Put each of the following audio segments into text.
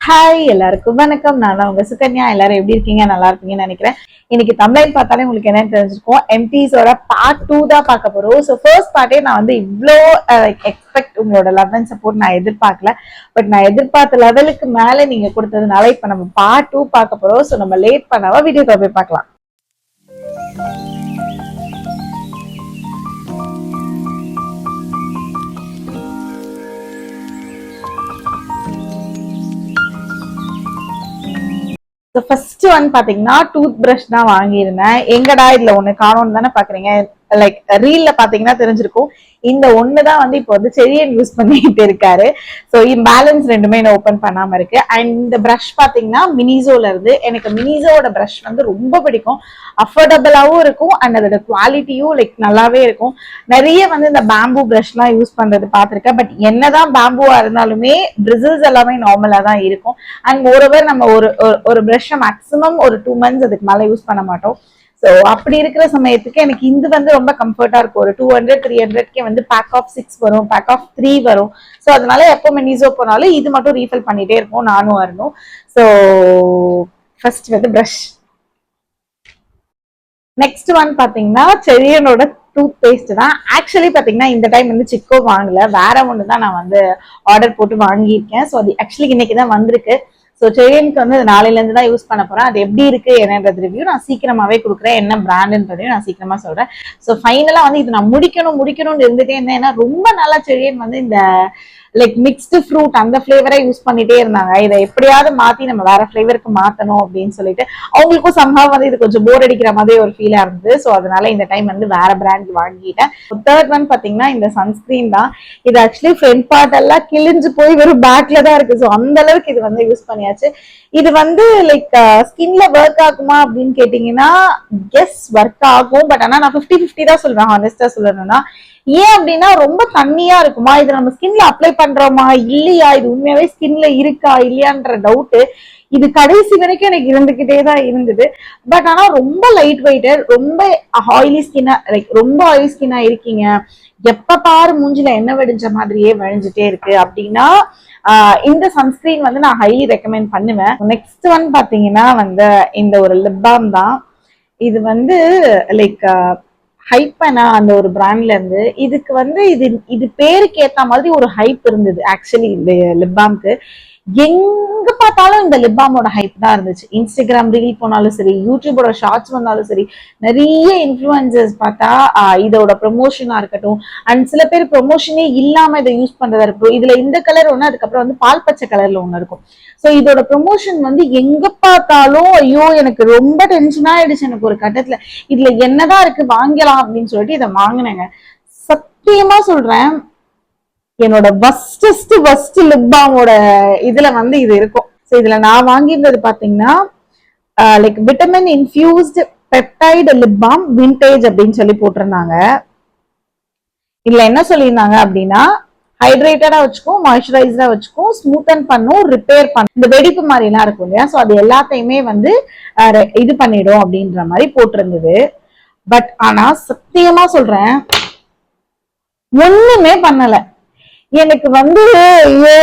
Hi எல்லாருக்கும் வணக்கம். நான் உங்க சுகன்யா. எல்லாரும் எப்படி இருக்கீங்க? நல்லா இருப்பீங்கன்னு நினைக்கிறேன். இன்னைக்கு தமிழ் பார்த்தாலே உங்களுக்கு என்னன்னு தெரிஞ்சிருக்கும். எம்டிஸோட பார்ட் 2 தான் பார்க்க போறோம். ஸோ ஃபர்ஸ்ட் பார்ட்டே நான் வந்து இவ்வளோ எக்ஸ்பெக்ட் உங்களோட லவ் அண்ட் சப்போர்ட் நான் எதிர்பார்க்கல. பட் நான் எதிர்பார்த்த லெவலுக்கு மேலே நீங்க கொடுத்ததுனால இப்ப நம்ம பார்ட் 2 பார்க்க போறோம். ஸோ நம்ம லேட் பண்ணாம வீடியோக்கு போய் பார்க்கலாம். ஃபர்ஸ்ட் ஒன் பாத்தீங்கன்னா டூத் பிரஷ் தான் வாங்கியிருந்தேன். எங்கடா இதுல ஒண்ணு காணோம்னு தானே பாக்குறீங்க. லைக் ரீல்ல பாத்தீங்கன்னா தெரிஞ்சிருக்கும். இந்த ஒண்ணுதான் வந்து இப்போ வந்து செரியன் யூஸ் பண்ணிட்டு இருக்காரு. ஸோ இம்பேலன்ஸ் ரெண்டுமே நான் ஓப்பன் பண்ணாம இருக்கு. அண்ட் இந்த பிரஷ் பாத்தீங்கன்னா மினிசோல இருந்து. எனக்கு மினிசோட பிரஷ் வந்து ரொம்ப பிடிக்கும். அஃபோர்டபுளாவும் இருக்கும் அண்ட் அதோட குவாலிட்டியும் லைக் நல்லாவே இருக்கும். நிறைய வந்து இந்த பேம்பூ பிரஷ் எல்லாம் யூஸ் பண்றது பாத்திருக்கேன். பட் என்னதான் பேம்பூவா இருந்தாலுமே பிரிசில்ஸ் எல்லாமே நார்மலா தான் இருக்கும். அண்ட் மோரோவர் நம்ம ஒரு பிரஷ் மேக்ஸிமம் ஒரு 2 months அதுக்கு மேல யூஸ் பண்ண மாட்டோம். ஸோ அப்படி இருக்கிற சமயத்துக்கு எனக்கு இது வந்து ரொம்ப கம்ஃபர்டா இருக்கும். ஒரு 200-300 வந்து பேக் ஆஃப் 6 வரும், பேக் ஆஃப் 3 வரும். ஸோ அதனால எப்போ மினிசோ போனாலும் இது மட்டும் ரீஃபில் பண்ணிட்டே இருக்கும், நானும் வரணும். ஸோ ஃபர்ஸ்ட் வந்து பிரஷ். நெக்ஸ்ட் ஒன் பாத்தீங்கன்னா செரியனோட டூத் பேஸ்ட் தான். ஆக்சுவலி பாத்தீங்கன்னா இந்த டைம் வந்து சிக்கோ வாங்கல, வேற ஒன்று தான் நான் வந்து ஆர்டர் போட்டு வாங்கியிருக்கேன். ஸோ அது ஆக்சுவலி இன்னைக்கு தான் வந்திருக்கு. ஸோ செரியனுக்கு வந்து நாளையில இருந்து தான் யூஸ் பண்ண போறேன். அது எப்படி இருக்கு என்னன்றது ரிவ்யூ நான் சீக்கிரமாவே கொடுக்குறேன். என்ன பிராண்டுன்றதையும் நான் சீக்கிரமா சொல்றேன். ஸோ ஃபைனலா வந்து இது நான் முடிக்கணும்னு இருந்துட்டே இருந்தேன். ஏன்னா ரொம்ப நாளா செரியன் வந்து இந்த லைக் மிக்ஸ்டு ஃப்ரூட் அந்த ஃபிளேவரை யூஸ் பண்ணிட்டே இருந்தாங்க. இதை எப்படியாவது மாத்தி நம்ம வேற ஃபிளேவருக்கு மாத்தணும் அப்படின்னு சொல்லிட்டு அவங்களுக்கும் சம்பவம் வந்து இது கொஞ்சம் போர் அடிக்கிற மாதிரி ஒரு ஃபீலா இருந்தது. ஸோ அதனால இந்த டைம் வந்து வேற பிராண்ட் வாங்கிட்டேன். தேர்ட் ஒன் பாத்தீங்கன்னா இந்த சன்ஸ்கிரீன் தான். இது ஆக்சுவலி ஃப்ரண்ட் பார்ட் எல்லாம் கிழிஞ்சு போய் வெறும் பேக்ல தான் இருக்கு. ஸோ அந்த அளவுக்கு இது வந்து யூஸ் பண்ணியாச்சு. இது வந்து லைக் ஸ்கின்ல ஒர்க் ஆகுமா அப்படின்னு கேட்டீங்கன்னா எஸ் ஒர்க் ஆகும். பட் ஆனா நான் 50-50 தான் சொல்றேன். ஹானஸ்டா சொல்லணும்னா ஏன் அப்படின்னா ரொம்ப தண்ணியா இருக்குமா, இது நம்ம ஸ்கின்ல அப்ளை பண்றோமா இல்லையா, இது உண்மையாவே ஸ்கின்ல இருக்கா இல்லையான்ற டவுட் இது கடைசி வரைக்கும் எனக்கு இருந்துகிட்டே தான் இருந்தது. பட் ஆனா ரொம்ப லைட் வெயிட்டட், ரொம்ப ஆயிலி ஸ்கின்னா லைக் ரொம்ப ஆயிலி ஸ்கின்னா இருக்கீங்க, எப்ப பாரு மூஞ்சில எண்ணெய் வடிஞ்ச மாதிரியே வழிஞ்சிட்டே இருக்கு அப்படின்னா இந்த சன்ஸ்கிரீன் வந்து நான் ஹைலி ரெக்கமெண்ட் பண்ணுவேன். நெக்ஸ்ட் ஒன் பாத்தீங்கன்னா வந்து இந்த ஒரு லிப் பாம் தான். இது வந்து லைக் ஹைப்பனா அந்த ஒரு பிராண்ட்ல இருந்து இதுக்கு வந்து இது பேருக்கு ஏத்த மாதிரி ஒரு ஹைப் இருந்தது. ஆக்சுவலி இந்த லிப் பாம்க்கு எங்க பார்த்தாலும் இந்த லிப் பாமோட ஹைப் தான் இருந்துச்சு. இன்ஸ்டாகிராம் ரீல் போனாலும் சரி, யூடியூபோட ஷார்ட்ஸ் வந்தாலும் சரி, நிறைய இன்ஃபுளுசர்ஸ் பார்த்தா இதோட ப்ரொமோஷனா இருக்கட்டும். அண்ட் சில பேர் ப்ரொமோஷனே இல்லாம இதை யூஸ் பண்றதா இருக்கும். இதுல இந்த கலர் ஒண்ணு, அதுக்கப்புறம் வந்து பால் பச்சை கலர்ல ஒண்ணு இருக்கும். சோ இதோட ப்ரொமோஷன் வந்து எங்க பார்த்தாலும் ஐயோ எனக்கு ரொம்ப டென்ஷன் ஆயிடுச்சு. எனக்கு ஒரு கட்டத்துல இதுல என்னதான் இருக்கு வாங்கலாம் அப்படின்னு சொல்லிட்டு இதை வாங்கினேங்க. சத்தியமா சொல்றேன், என்னோட ஃபர்ஸ்ட் லிப் பாமோட இதுல வந்து இது இருக்கும். ஸோ இதுல நான் வாங்கியிருந்தது பாத்தீங்கன்னா like vitamin infused peptide lip balm vintage அப்படின்னு சொல்லி போட்டிருந்தாங்க. இதுல என்ன சொல்லியிருந்தாங்க அப்படின்னா ஹைட்ரேட்டடா வச்சுக்கும், மாய்ஸ்சரைசரா வச்சுக்கும், ஸ்மூத்தன் பண்ணும், ரிப்பேர் பண்ணும். இந்த வெடிப்பு மாதிரி எல்லாம் இருக்கும் இல்லையா, ஸோ அது எல்லாத்தையுமே வந்து இது பண்ணிடும் அப்படின்ற மாதிரி போட்டிருந்தது. பட் ஆனா சத்தியமா சொல்றேன் ஒண்ணுமே பண்ணல. எனக்கு வந்து ஐயோ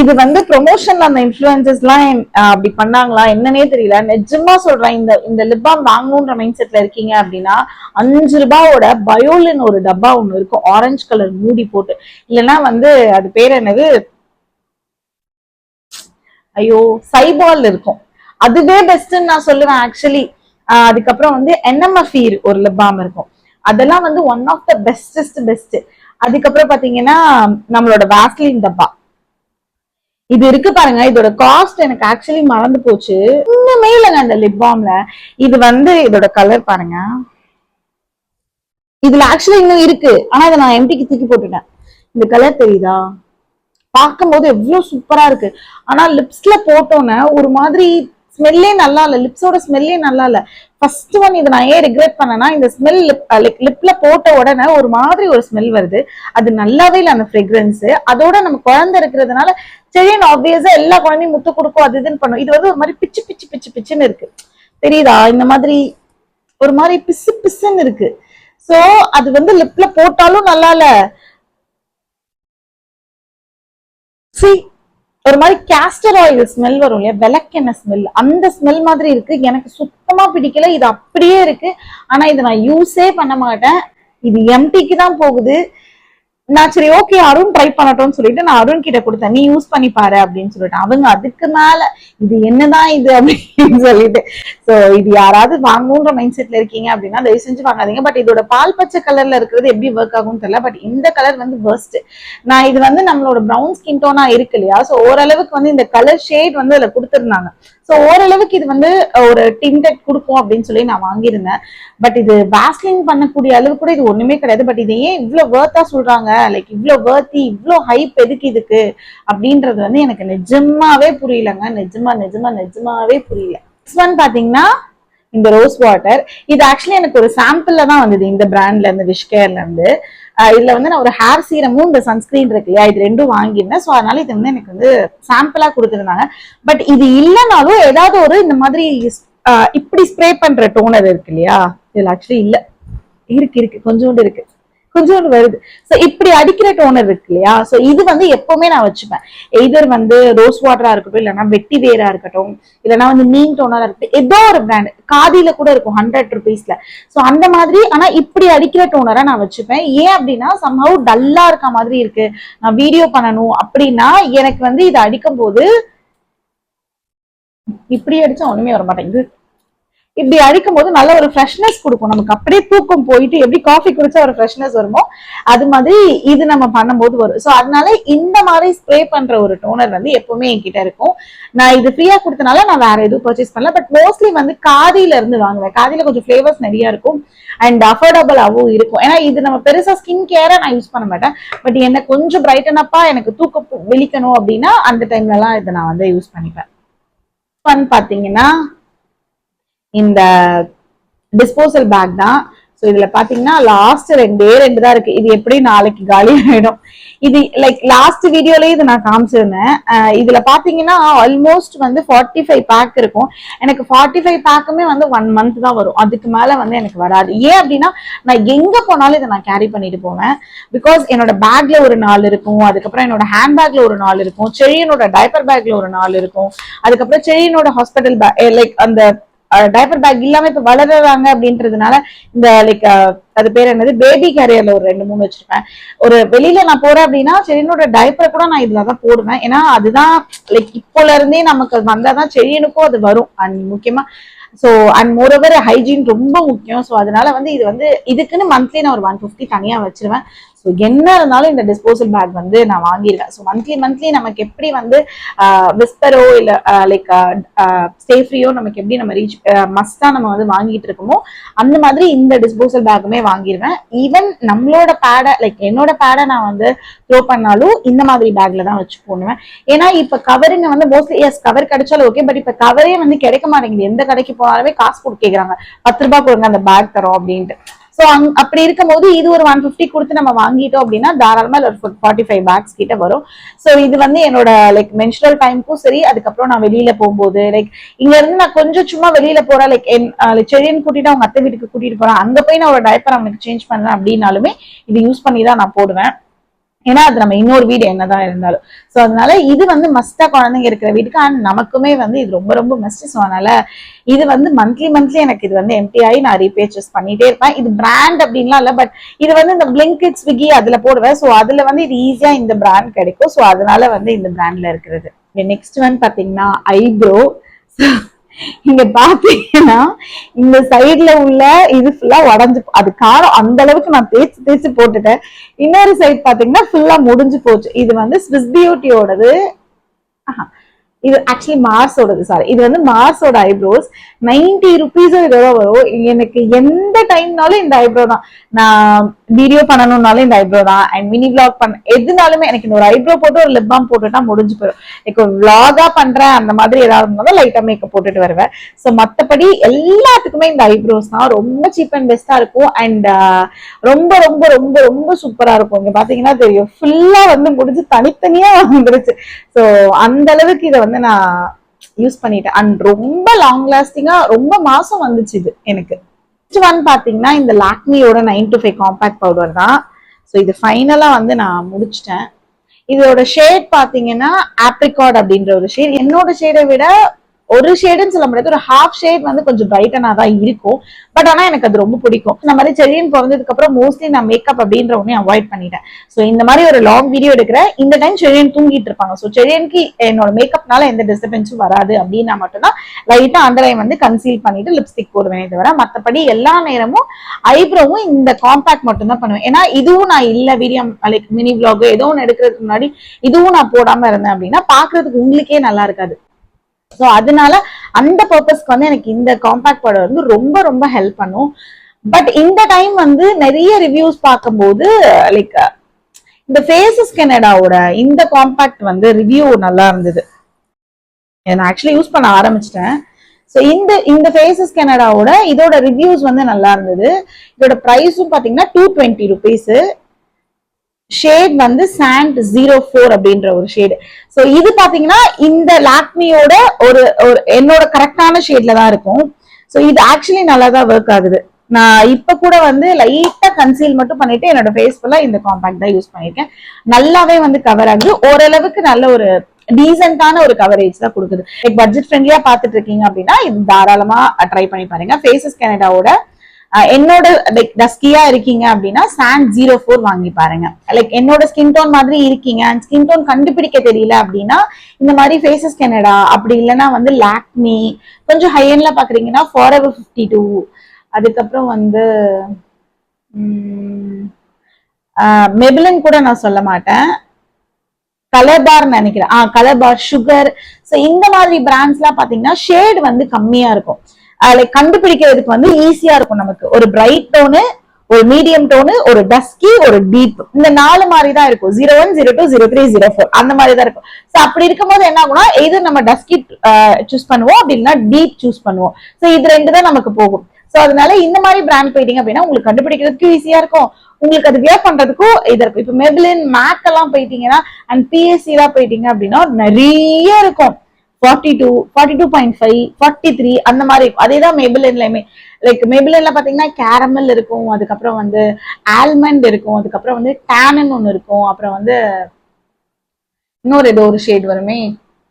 இது வந்து ப்ரொமோஷன்ல அந்த இன்ஃபுளுசர்ஸ் எல்லாம் அப்படி பண்ணாங்களா என்னன்னே தெரியல. நிஜமா சொல்றேன், இந்த லிப் பாம் வாங்கணும்ன்ற மைண்ட் செட்ல இருக்கீங்க அப்படின்னா 5 ரூபாயோட பயோலின் ஒரு டப்பா ஒண்ணு இருக்கும், ஆரஞ்சு கலர் மூடி போட்டு. இல்லைன்னா வந்து அது பேர் என்னது, ஐயோ சைபால் இருக்கும், அதுவே பெஸ்ட்ன்னு நான் சொல்லுவேன் ஆக்சுவலி. அதுக்கப்புறம் வந்து NMF ஒரு லிப் பாம் இருக்கும், அதெல்லாம் வந்து ஒன் ஆஃப் த பெஸ்ட். அதுக்கப்புறம் பாத்தீங்கன்னா நம்மளோட வாஸ்லின் டப்பா இது இருக்கு பாருங்க. இதோட காஸ்ட் எனக்கு ஆக்சுவலி மறந்து போச்சு. இன்னுமே இல்லைங்க அந்த லிப் பாம்ல. இது வந்து இதோட கலர் பாருங்க, இதுல ஆக்சுவலி இன்னும் இருக்கு, ஆனா இதை நான் எம்டிக்கு தூக்கி போட்டுட்டேன். இந்த கலர் தெரியுதா, பார்க்கும்போது எவ்வளவு சூப்பரா இருக்கு. ஆனா லிப்ஸ்ல போட்டோன்னே ஒரு மாதிரி ஸ்மெல்லே நல்லா இல்ல, லிப்ஸோட ஸ்மெல்லே நல்லா இல்ல. ஃபர்ஸ்ட் ஒன் இது நான் ஏன் ரிக்ரெட் பண்ணேன்னா இந்த ஸ்மெல் லிப்ல போட்ட உடனே ஒரு மாதிரி ஒரு ஸ்மெல் வருது, அது நல்லாவே இல்லை அந்த ஃப்ரெக்ரன்ஸ். அதோட நம்ம குழந்தை இருக்கிறதுனால சரி ஆப்வியஸா எல்லா குழந்தையும் முத்து கொடுக்கும், அது இதுன்னு பண்ணும். இது வந்து ஒரு மாதிரி பிச்சுன்னு இருக்கு, தெரியுதா, இந்த மாதிரி ஒரு மாதிரி பிசுன்னு இருக்கு. சோ அது வந்து லிப்ல போட்டாலும் நல்லா இல்ல. ஒரு மாதிரி கேஸ்டர் ஆயில் ஸ்மெல் வரும் இல்லையா, விளக்கெண்ணெய் ஸ்மெல், அந்த ஸ்மெல் மாதிரி இருக்கு. எனக்கு சுத்தமா பிடிக்கல. இது அப்படியே இருக்கு. ஆனா இதை நான் யூஸே பண்ண மாட்டேன். இது எம்டிக்கு தான் போகுது. நான் சரி ஓகே அருண் ட்ரை பண்ணட்டும்னு சொல்லிட்டு நான் அருண் கிட்ட கொடுத்தேன், நீ யூஸ் பண்ணி பாரு அப்படின்னு சொல்லிட்டு. அவங்க அதுக்கு மேல இது என்னதான் இது அப்படின்னு சொல்லிட்டு. சோ இது யாராவது வாங்கணுன்ற மைண்ட் செட்ல இருக்கீங்க அப்படின்னா தயவு செஞ்சு வாங்காதீங்க. பட் இதோட பால் பச்சை கலர்ல இருக்கிறது எப்படி ஒர்க் ஆகும்னு தெரியல. பட் இந்த கலர் வந்து பெஸ்ட். நான் இது வந்து நம்மளோட ப்ரௌன் ஸ்கின் டோனா இருக்கு இல்லையா, சோ ஓரளவுக்கு வந்து இந்த கலர் ஷேட் வந்து அதுல கொடுத்துருந்தாங்க. சோ ஓரளவுக்கு இது வந்து ஒரு டிண்டட் கொடுக்கும் அப்படின்னு சொல்லி நான் வாங்கியிருந்தேன். பட் இது வேஸ்லின் பண்ணக்கூடிய அளவு கூட இது ஒண்ணுமே கிடையாது. பட் இது ஏன் இவ்வளவு வேர்த்தா சொல்றாங்க, லைக் இவ்வளவு வேர்த்தி, இவ்வளவு ஹைப் எதுக்கு இதுக்கு அப்படின்றது வந்து எனக்கு நிஜமாவே புரியலங்க. நிஜமாவே புரியல. நெக்ஸ்ட் ஒன் பாத்தீங்கன்னா இந்த ரோஸ் வாட்டர். இது ஆக்சுவலி எனக்கு ஒரு சாம்பிள்ல தான் வந்தது இந்த பிராண்ட்ல இருந்து, விஷ்-கேர்ல இருந்து. இதுல வந்து நான் ஒரு ஹேர் சீரமும் இந்த சன்ஸ்கிரீன் இருக்கு இல்லையா, இது ரெண்டும் வாங்கியிருந்தேன். ஸோ அதனால இது வந்து எனக்கு வந்து சாம்பிளா கொடுத்துருந்தாங்க. பட் இது இல்லைனாலும் ஏதாவது ஒரு இந்த மாதிரி இப்படி ஸ்ப்ரே பண்ற டோனர் இருக்கு இல்லையா, இதுல ஆக்சுவலி இல்ல, இருக்கு கொஞ்சோண்டு வருது. சோ இப்படி அடிக்கிற டோனர் இருக்கு இல்லையா, சோ இது வந்து எப்பவுமே நான் வச்சுப்பேன். எதர் வந்து ரோஸ் வாட்டரா இருக்கட்டும், இல்லைன்னா வெட்டி வேரா இருக்கட்டும், இல்லைன்னா வந்து நீம் டோனரா இருக்கட்டும், ஏதோ ஒரு பிராண்ட் காதியில கூட இருக்கும் 100 rupeesல. சோ அந்த மாதிரி. ஆனா இப்படி அடிக்கிற டோனரா நான் வச்சுப்பேன். ஏன் அப்படின்னா சம்ஹவ் டல்லா இருக்க மாதிரி இருக்கு, நான் வீடியோ பண்ணணும் அப்படின்னா எனக்கு வந்து இது அடிக்கும் போது இப்படி அடிச்சா ஒண்ணுமே வர மாட்டேங்குது. இப்படி அடிக்கும் போது நல்ல ஒரு ஃப்ரெஷ்னஸ் கொடுக்கும் நமக்கு. அப்படியே தூக்கம் போயிட்டு எப்படி காஃபி குடிச்சா ஒரு ஃப்ரெஷ்னஸ் வருமோ அது மாதிரி இது நம்ம பண்ணும்போது வரும். சோ அதனால இந்த மாதிரி ஸ்ப்ரே பண்ற ஒரு டோனர் வந்து எப்பவுமே என்கிட்ட இருக்கும். நான் இது ஃப்ரீயா கொடுத்தனால நான் வேற எதுவும் பர்ச்சேஸ் பண்ணல. பட் மோஸ்ட்லி வந்து காதியில இருந்து வாங்குவேன். காதியில கொஞ்சம் ஃபிளேவர்ஸ் நிறைய இருக்கும் அண்ட் அஃபோர்டபுளாகவும் இருக்கும். ஏன்னா இது நம்ம பெருசா ஸ்கின் கேரை நான் யூஸ் பண்ண மாட்டேன். பட் என்ன கொஞ்சம் பிரைட்டன் அப்பா எனக்கு தூக்கம் வெளிக்கணும் அப்படின்னா அந்த டைம்ல எல்லாம் இதை நான் வந்து யூஸ் பண்ணிப்பேன். பாத்தீங்கன்னா இந்த டிஸ்போசல் பேக் தான். ஸோ இதுல பாத்தீங்கன்னா லாஸ்ட் ரெண்டு தான் இருக்கு. இது எப்படி நாளைக்கு காலி ஆயிடும். இது லைக் லாஸ்ட் வீடியோலயே இது நான் காமிச்சிருந்தேன். இதுல பாத்தீங்கன்னா ஆல்மோஸ்ட் வந்து 45 பேக் இருக்கும். எனக்கு 45 பேக்குமே வந்து 1 month தான் வரும். அதுக்கு மேல வந்து எனக்கு வராது. ஏன் அப்படின்னா நான் எங்க போனாலும் இதை நான் கேரி பண்ணிட்டு போவேன். பிகாஸ் என்னோட பேக்ல ஒரு 4 இருக்கும், அதுக்கப்புறம் என்னோட ஹேண்ட் பேக்ல ஒரு 4 இருக்கும், செழியனோட டைப்பர் பேக்ல ஒரு 4 இருக்கும், அதுக்கப்புறம் செழியனோட ஹாஸ்பிட்டல் பேக் லைக் அந்த டைப்பர் பேக் இல்லாம இப்ப வளர்றாங்க அப்படின்றதுனால இந்த லைக் அது பேர் என்னது பேபி கேரியர்ல ஒரு 2-3 வச்சிருப்பேன். ஒரு வெளியில நான் போறேன் அப்படின்னா செழியனோட டைப்பரை கூட நான் இதுலதான் போடுவேன். ஏன்னா அதுதான் லைக் இப்போல இருந்தே நமக்கு வந்தாதான் செழியனுக்கும் அது வரும். அண்ட் முக்கியமா ஸோ அண்ட் மோரோவர் ஹைஜீன் ரொம்ப முக்கியம். ஸோ அதனால வந்து இது வந்து இதுக்குன்னு மந்த்லி நான் ஒரு 150 தனியா வச்சிருவேன். ஸோ என்ன இருந்தாலும் இந்த டிஸ்போசல் பேக் வந்து நான் வாங்கியிருக்கேன். ஸோ மந்த்லி நமக்கு எப்படி வந்து விஸ்பரோ இல்ல லைக் சேஃப்ரியோ நமக்கு எப்படி நம்ம ரீச் மஸ்டா நம்ம வந்து வாங்கிட்டு இருக்கோமோ அந்த மாதிரி இந்த டிஸ்போசல் பேக்குமே வாங்கிடுவேன். ஈவன் நம்மளோட பேடை லைக் என்னோட பேடை நான் வந்து த்ரோ பண்ணாலும் இந்த மாதிரி பேக்ல தான் வச்சு போடுவேன். ஏன்னா இப்ப கவருங்க வந்து மோஸ்ட்லி எஸ் கவர் கிடைச்சாலும் ஓகே, பட் இப்ப கவரே வந்து கிடைக்க மாட்டேங்குது. எந்த கடைக்கு போனாலுமே காசு கொடுத்து கேக்குறாங்க, 10 ரூபாய் கொடுங்க அந்த பேக் தரோம் அப்படின்ட்டு. சோ அப்படி இருக்கும் போது இது ஒரு 150 கொடுத்து நம்ம வாங்கிட்டோம் அப்படின்னா தாராளமா ஒரு 45 பேக்ஸ் கிட்ட வரும். சோ இது வந்து என்னோட லைக் மென்ஸ்ட்ரல் டைமுக்கும் சரி, அதுக்கப்புறம் நான் வெளியில போகும்போது லைக் இங்க இருந்து நான் கொஞ்சம் சும்மா வெளியில போறேன், லைக் செடியன் கூட்டிட்டு அவங்க அத்தை வீட்டுக்கு கூட்டிட்டு போறேன், அங்க போய் நான் ஒரு டைப்பர் அவனுக்கு சேஞ்ச் பண்றேன் அப்படின்னாலுமே இது யூஸ் பண்ணி தான் நான் போடுவேன். ஏன்னா அது நம்ம இன்னொரு வீடு என்னதான் இருந்தாலும். சோ அதனால இது வந்து மஸ்டா குழந்தைங்க இருக்கிற வீட்டுக்கு அண்ட் நமக்குமே வந்து இது ரொம்ப மஸ்ட். ஸோ அதனால இது வந்து மந்த்லி எனக்கு இது வந்து எம்டி ஆகி நான் ரீபர்ச்சேஸ் பண்ணிட்டே இருப்பேன். இது பிராண்ட் அப்படின்லாம் இல்ல, பட் இது வந்து இந்த பிளிங்கிட் ஸ்விக்கி அதுல போடுவேன். ஸோ அதுல வந்து இது ஈஸியா இந்த பிராண்ட் கிடைக்கும். ஸோ அதனால வந்து இந்த பிராண்ட்ல இருக்கிறது. நெக்ஸ்ட் ஒன் பாத்தீங்கன்னா ஐப்ரோ. இங்க பாத்தீங்கன்னா இந்த சைட்ல உள்ள இது ஃபுல்லா உடஞ்சு அது காரம் அந்த அளவுக்கு நான் தேய்ச்சி போட்டுட்டேன். இன்னொரு சைட் பாத்தீங்கன்னா ஃபுல்லா முடிஞ்சு போச்சு. இது வந்து ஸ்விஸ் பியூட்டியோடது. இது ஆக்சுவலி மார்ஸோடது. சாரி, இது வந்து மார்ஸோட ஐப்ரோஸ். 90 rupees ஏதோ வரும். எனக்கு எந்த டைம்னாலும் இந்த ஐப்ரோ தான். நான் வீடியோ பண்ணணும்னாலும் இந்த ஐப்ரோ தான், அண்ட் மினி விளாக் பண்ண எதுனாலுமே எனக்கு இந்த ஒரு ஐப்ரோ போட்டு ஒரு லிப் பாம் போட்டுட்டா முடிஞ்சு போயிடும். எனக்கு ஒரு விளாகா பண்றேன் அந்த மாதிரி ஏதாவது இருந்தாலும் லைட்டா மேக்கப் போட்டுட்டு வருவேன். ஸோ மற்றபடி எல்லாத்துக்குமே இந்த ஐப்ரோஸ் தான் ரொம்ப சீப் அண்ட் பெஸ்டா இருக்கும். அண்ட் ரொம்ப சூப்பரா இருக்கும். இங்க பாத்தீங்கன்னா தெரியும் ஃபுல்லா வந்து முடிஞ்சு தனித்தனியா வந்துருச்சு. ஸோ அந்த அளவுக்கு இதை வந்து நான் யூஸ் பண்ணிட்டேன். அண்ட் ரொம்ப லாங் லாஸ்டிங்கா ரொம்ப மாசம் வந்துச்சு இது எனக்கு. நெக்ஸ்ட் ஒன் பாத்தீங்கன்னா இந்த லாக்மியோட 9 to 5 காம்பாக்ட் பவுடர் தான். ஸோ இது ஃபைனலா வந்து நான் முடிச்சிட்டேன். இதோட ஷேட் பாத்தீங்கன்னா ஆப்ரிகாட் அப்படின்ற ஒரு ஷேட். என்னோட ஷேடை விட ஒரு ஷேடுன்னு சொல்ல முடியாது, ஒரு ஹாஃப் ஷேட் வந்து கொஞ்சம் பிரைட்டனா தான் இருக்கும். பட் ஆனா எனக்கு அது ரொம்ப பிடிக்கும். இந்த மாதிரி செடியன் பிறந்ததுக்கு அப்புறம் மோஸ்ட்லி நான் மேக்கப் அப்படின்ற ஒண்ணே அவாய்ட் பண்ணிட்டேன். ஸோ இந்த மாதிரி ஒரு லாங் வீடியோ எடுக்கிற இந்த டைம் செடியன் தூங்கிட்டு இருப்பாங்க. ஸோ செடியனுக்கு என்னோட மேக்கப்னால எந்த டிஸ்டர்பன்ஸும் வராது அப்படின்னா மட்டும்தான் லைட்டா அண்டர்லைன் வந்து கன்சீல் பண்ணிட்டு லிப்ஸ்டிக் போடுவேனே தவிர மற்றபடி எல்லா நேரமும் ஐப்ரோவும் இந்த காம்பாக்ட் மட்டும் தான் பண்ணுவேன். ஏன்னா இதுவும் நான் இல்ல வீடியோ லைக் மினி விளாக் ஏதோ ஒன்று எடுக்கிறதுக்கு முன்னாடி இதுவும் நான் போடாம இருந்தேன் அப்படின்னா பாக்குறதுக்கு உங்களுக்கே நல்லா இருக்காது. ஸோ அதனால அந்த பர்பஸ்க்கு வந்து எனக்கு இந்த காம்பாக்ட் பவுடர் வந்து ரொம்ப ரொம்ப ஹெல்ப் பண்ணும். பட் இந்த டைம் வந்து நிறைய ரிவ்யூஸ் பார்க்கும்போது லைக் இந்த ஃபேஸஸ் கனடாவோட இந்த காம்பாக்ட் வந்து ரிவ்யூ நல்லா இருந்தது. நான் ஆக்சுவலி யூஸ் பண்ண ஆரம்பிச்சிட்டேன். ஸோ இந்த ஃபேஸஸ் கனடாவோட இதோட ரிவ்யூஸ் வந்து நல்லா இருந்தது. இதோட ப்ரைஸும் பார்த்தீங்கன்னா $220. ஷேட் வந்து சாண்ட் 04 அப்படின்ற ஒரு ஷேடு. ஸோ இது பாத்தீங்கன்னா இந்த லாக்மியோட ஒரு என்னோட கரெக்டான ஷேட்ல தான் இருக்கும். ஸோ இது ஆக்சுவலி நல்லா தான் ஒர்க் ஆகுது. நான் இப்ப கூட வந்து லைட்டா கன்சீல் மட்டும் பண்ணிட்டு என்னோட ஃபேஸ் ஃபுல்லா இந்த காம்பாக்ட் தான் யூஸ் பண்ணிருக்கேன். நல்லாவே வந்து கவர் ஆகுது. ஓரளவுக்கு நல்ல ஒரு டீசென்டான ஒரு கவரேஜ் தான் கொடுக்குது. லைக் பட்ஜெட் ஃப்ரெண்ட்லியா பாத்துட்டு இருக்கீங்க அப்படின்னா இது தாராளமா ட்ரை பண்ணி பாருங்க. ஃபேஸஸ் கனடாவோட என்னோட லைக் டஸ்கியா இருக்கீங்க அப்படின்னா சாண்ட் 04 வாங்கி பாருங்க. லைக் என்னோட ஸ்கின் டோன் மாதிரி இருக்கீங்க அண்ட் ஸ்கின் டோன் கண்டுபிடிக்க தெரியல அப்படின்னா இந்த மாதிரி ஃபேஸஸ் கனடா, அப்படி இல்லைன்னா வந்து லாக்மி, கொஞ்சம் ஹை எண்ட்ல பாக்குறீங்கன்னா Forever 52, அதுக்கப்புறம் வந்து மெபிலின் கூட நான் சொல்ல மாட்டேன், கலர் பார் நினைக்கிறேன், கலர் பார், சுகர். ஸோ இந்த மாதிரி பிராண்ட்ஸ் எல்லாம் பாத்தீங்கன்னா ஷேட் வந்து கம்மியா இருக்கும். லைக் கண்டுபிடிக்கிறதுக்கு வந்து ஈஸியா இருக்கும். நமக்கு ஒரு பிரைட் டோனு, ஒரு மீடியம் டோனு, ஒரு டஸ்கி, ஒரு டீப், இந்த 4 மாதிரி தான் இருக்கும். 01, 02, 03, 04 அந்த மாதிரி தான் இருக்கும். ஸோ அப்படி இருக்கும்போது என்ன ஆகும்னா எது நம்ம டஸ்கி சூஸ் பண்ணுவோம் அப்படின்னா டீப் சூஸ் பண்ணுவோம். ஸோ இது 2 தான் நமக்கு போகும். ஸோ அதனால இந்த மாதிரி பிராண்ட் போயிட்டீங்க அப்படின்னா உங்களுக்கு கண்டுபிடிக்கிறதுக்கு ஈஸியா இருக்கும், உங்களுக்கு அது வியர் பண்றதுக்கும் இது இருக்கும். இப்ப மெபிலின் மேக் எல்லாம் போயிட்டீங்கன்னா அண்ட் பிஎஸ்சி எல்லாம் போயிட்டீங்க அப்படின்னா நிறைய இருக்கும். 42, 42.5, 43 அந்த மாதிரி இருக்கும். அதேதான் மெபிலின்லயுமே. லைக் மெபிலின்ல பாத்தீங்கன்னா கேரமல் இருக்கும், அதுக்கப்புறம் வந்து ஆல்மண்ட் இருக்கும், அதுக்கப்புறம் வந்து டேனன் ஒன்னு இருக்கும், அப்புறம் வந்து இன்னொரு ஏதோ ஒரு ஷேட் வருமே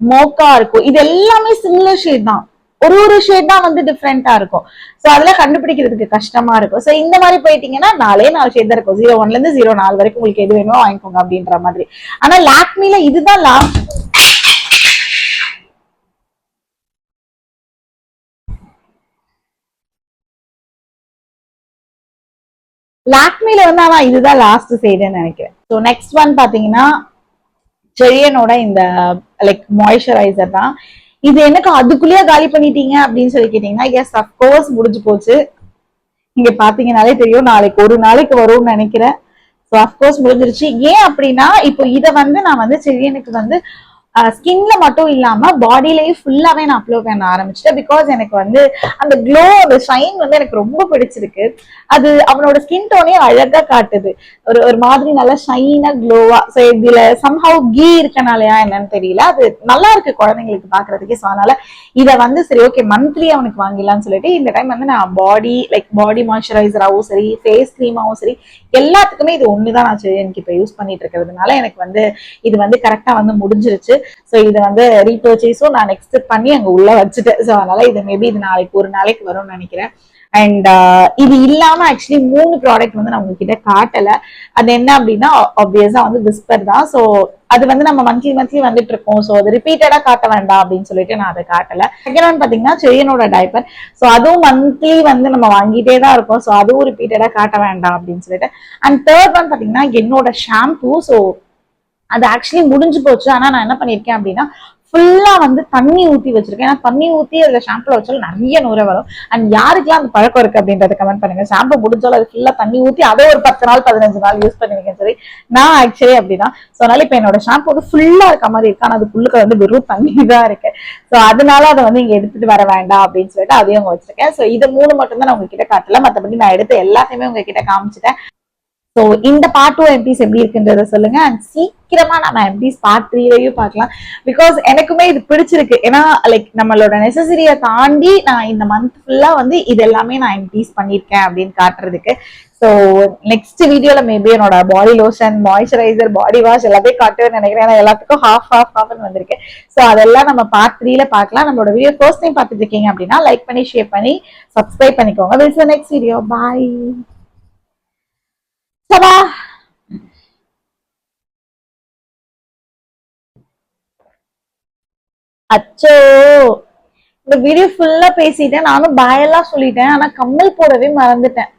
மோக்கா இருக்கும். இது எல்லாமே சிமிலர் ஷேட் தான், ஒரு ஷேட் தான் வந்து டிஃப்ரெண்டா இருக்கும். சோ அதெல்லாம் கண்டுபிடிக்கிறதுக்கு கஷ்டமா இருக்கும். சோ இந்த மாதிரி போயிட்டீங்கன்னா 4 ஷேட் தான் இருக்கும். 01ல இருந்து 04 வரைக்கும் உங்களுக்கு எது வேணுமோ வாங்கிக்கோங்க அப்படின்ற மாதிரி. ஆனா லாக்மில இதுதான் லாக்மில வந்து ஆனா இதுதான் லாஸ்ட் ஷேடுன்னு நினைக்கிறேன். ஸோ நெக்ஸ்ட் ஒன் பாத்தீங்கன்னா செரியனோட இந்த லைக் மாய்ஸ்சரைசர் தான். இது எனக்கு அதுக்குள்ளேயே காலி பண்ணிட்டீங்க அப்படின்னு சொல்லி கேட்டீங்கன்னா எஸ் அப்கோர்ஸ் முடிஞ்சு போச்சு. நீங்க பாத்தீங்கன்னாலே தெரியும், நாளைக்கு ஒரு நாளைக்கு வரும்னு நினைக்கிறேன். ஸோ அப்கோர்ஸ் முடிஞ்சிருச்சு. ஏன் அப்படின்னா இப்போ இதை வந்து நான் வந்து செரியனுக்கு வந்து ஸ்கின்ல மட்டும் இல்லாம பாடியிலயும் ஃபுல்லாவே நான் அப்ளை பண்ண ஆரம்பிச்சிட்டேன். பிகாஸ் எனக்கு வந்து அந்த க்ளோ, அந்த ஷைன் வந்து எனக்கு ரொம்ப பிடிச்சிருக்கு. அது அவனோட ஸ்கின் டோனே அழகா காட்டுது, ஒரு மாதிரி நல்லா ஷைனா க்ளோவா. ஸோ இதுல சம்ஹவ் கீ இருக்கனாலயா என்னன்னு தெரியல, அது நல்லா இருக்கு குழந்தைங்களுக்கு பாக்குறதுக்கே. ஸோ அதனால இதை வந்து சரி ஓகே மந்த்லி அவனுக்கு வாங்கிடலாம்னு சொல்லிட்டு இந்த டைம் வந்து நான் பாடி மாய்ஸ்சரைசராகவும் சரி, ஃபேஸ் கிரீமாவும் சரி, எல்லாத்துக்குமே இது ஒண்ணுதான் நான் எனக்கு இப்ப யூஸ் பண்ணிட்டு இருக்கிறதுனால எனக்கு வந்து இது வந்து கரெக்டா வந்து முடிஞ்சிருச்சு. ஸோ இதை வந்து ரீபர்ச்சேஸும் நான் நெக்ஸ்ட் பண்ணி அங்க உள்ள வச்சுட்டேன். ஸோ அதனால இது மேபி இது நாளைக்கு ஒரு நாளைக்கு வரும்னு நினைக்கிறேன். அண்ட் இது இல்லாம ஆக்சுவலி 3 ப்ராடக்ட் வந்து நான் உங்ககிட்ட காட்டல. அது என்ன அப்படின்னா ஆப்வியஸா வந்து விஸ்பர் தான். ஸோ அது வந்து நம்ம மந்த்லி வந்துட்டு இருக்கோம். ஸோ அது ரிப்பீட்டடா காட்ட வேண்டாம் அப்படின்னு சொல்லிட்டு நான் அதை காட்டல. செகண்ட் ஒன் பாத்தீங்கன்னா செரியனோட டைப்பர். ஸோ அதுவும் மந்த்லி வந்து நம்ம வாங்கிட்டே தான் இருக்கோம். ஸோ அதுவும் ரிப்பீட்டடா காட்ட வேண்டாம் அப்படின்னு சொல்லிட்டு. அண்ட் தேர்ட் ஒன் பாத்தீங்கன்னா என்னோட ஷாம்பூ. ஸோ அது ஆக்சுவலி முடிஞ்சு போச்சு. ஆனா நான் என்ன பண்ணிருக்கேன் அப்படின்னா ஃபுல்லா வந்து தண்ணி ஊத்தி வச்சிருக்கேன். ஏன்னா தண்ணி ஊத்தி அதுல ஷாம்புல வச்சாலும் நிறைய நுரை வரும். அண்ட் யாருக்கெல்லாம் அந்த பழக்கம் இருக்கு அப்படின்றத கமெண்ட் பண்ணுங்க. ஷாம்பு முடிஞ்சாலும் அது ஃபுல்லா தண்ணி ஊத்தி அதை ஒரு 10 நாள் 15 நாள் யூஸ் பண்ணிருக்கேன். சரி, நான் ஆக்சுவலி அப்படிதான். ஸோ அதனால இப்ப என்னோட ஷாம்பு வந்து ஃபுல்லா இருக்க மாதிரி இருக்கு, ஆனா அதுக்குள்ளுக்கு வந்து வெறும் தண்ணி தான் இருக்கு. ஸோ அதனால அதை வந்து இங்க எடுத்துட்டு வர வேண்டாம் அப்படின்னு சொல்லிட்டு அதையும் அங்க வச்சிருக்கேன். ஸோ இது 3 மட்டும் தான் நான் உங்ககிட்ட காட்டல, மற்றபடி நான் எடுத்து எல்லாத்தையுமே உங்ககிட்ட காமிச்சிட்டேன். ஸோ இந்த பார்ட் 2 எம்பிஸ் எப்படி இருக்குன்றத சொல்லுங்க. அண்ட் சீக்கிரமா நம்ம எம்பிஸ் பார்ட் 3லையும் பார்க்கலாம். பிகாஸ் எனக்குமே இது பிடிச்சிருக்கு. ஏன்னா லைக் நம்மளோட நெசசரியை தாண்டி நான் இந்த மந்த் ஃபுல்லா வந்து இது எல்லாமே நான் எம்பிஸ் பண்ணியிருக்கேன் அப்படின்னு காட்டுறதுக்கு. ஸோ ஸோ நெக்ஸ்ட் வீடியோல மேபி என்னோட body lotion, moisturiser, body wash எல்லாத்தையும் காட்டுவேன்னு நினைக்கிறேன். ஏன்னா எல்லாத்துக்கும் ஹாஃப்னு வந்திருக்கு. ஸோ அதெல்லாம் நம்ம பார்ட் 3ல பார்க்கலாம். நம்மளோட வீடியோ ஃபர்ஸ்ட் டைம் பார்த்துட்டு இருக்கீங்க அப்படின்னா லைக் பண்ணி, ஷேர் பண்ணி, சப்ஸ்கிரைப் பண்ணிக்கோங்க. This is next video. Bye. சபா. அச்சோ, இந்த வீடியோ ஃபுல்லா பேசிட்டேன். நானும் பாயெல்லாம் சொல்லிட்டேன். ஆனா கம்மல் போடவே மறந்துட்டேன்.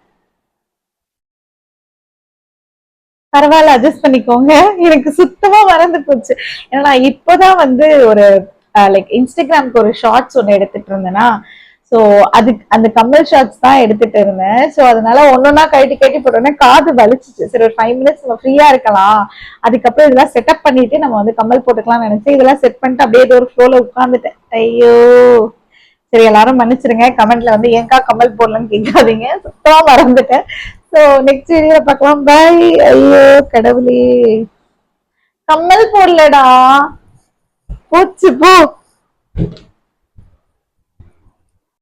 பரவாயில்ல, அட்ஜஸ்ட் பண்ணிக்கோங்க. எனக்கு சுத்தமா மறந்து போச்சு. ஏன்னா நான் இப்போதான் வந்து ஒரு லைக் இன்ஸ்டாகிராம்க்கு ஒரு ஷார்ட்ஸ் ஒன்று எடுத்துட்டு இருந்தேன்னா, ஸோ அதுக்கு அந்த கம்மல் ஷார்ட்ஸ் தான் எடுத்துட்டு இருந்தேன். ஸோ அதனால ஒன்னொன்னா கட்டி போட்டோன்னே காது வலிச்சிச்சு. சரி, ஒரு 5 மினிட்ஸ் நம்ம ஃப்ரீயா இருக்கலாம், அதுக்கப்புறம் இதெல்லாம் செட்டப் பண்ணிட்டு நம்ம வந்து கம்மல் போட்டுக்கலாம்னு நினைச்சேன். இதெல்லாம் செட் பண்ணிட்டு அப்படியே ஏதோ ஒரு ஃப்ளோல உட்காந்துட்டேன். ஐயோ, சரி எல்லாரும் மன்னிச்சிருங்க. கமெண்ட்ல வந்து ஏங்கா கம்மல் போடலன்னு கேட்காதீங்க, சுத்தமா மறந்துட்டேன். சோ நெக்ஸ்ட் வீடியோல பார்க்கலாம். பை. ஐயோ கடவுளே, கம்மல் போடலடா, போச்சு போ.